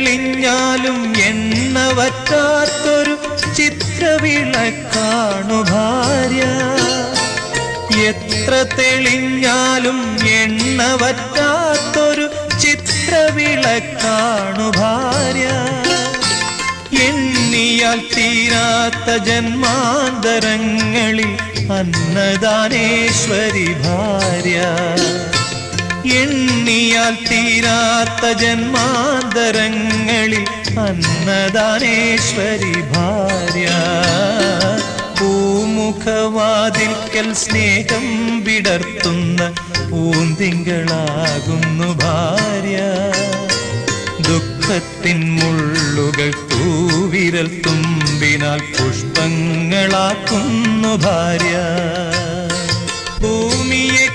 തെളിഞ്ഞാലും എണ്ണ വറ്റാത്തൊരു ചിത്രവിളക്കാണു ഭാര്യ. എത്ര തെളിഞ്ഞാലും എണ്ണ വറ്റാത്തൊരു ചിത്രവിളക്കാണു ഭാര്യ. എണ്ണിയാൽ തീരാത്ത ജന്മാന്തരങ്ങളിൽ അന്നദാനേശ്വരി ഭാര്യ. എണ്ണിയാൽ തീരാത്ത ജന്മാന്തരങ്ങളിൽ അന്നദാനേശ്വരി ഭാര്യ. പൂമുഖവാതിൽക്കൽ സ്നേഹം വിടർത്തുന്ന പൂന്തിങ്കളാകുന്നു ഭാര്യ. ദുഃഖത്തിൻ മുള്ളുകൾ തൂവിരൽ തുമ്പിനാൽ പുഷ്പങ്ങളാക്കുന്നു ഭാര്യ. ഭൂമിയെ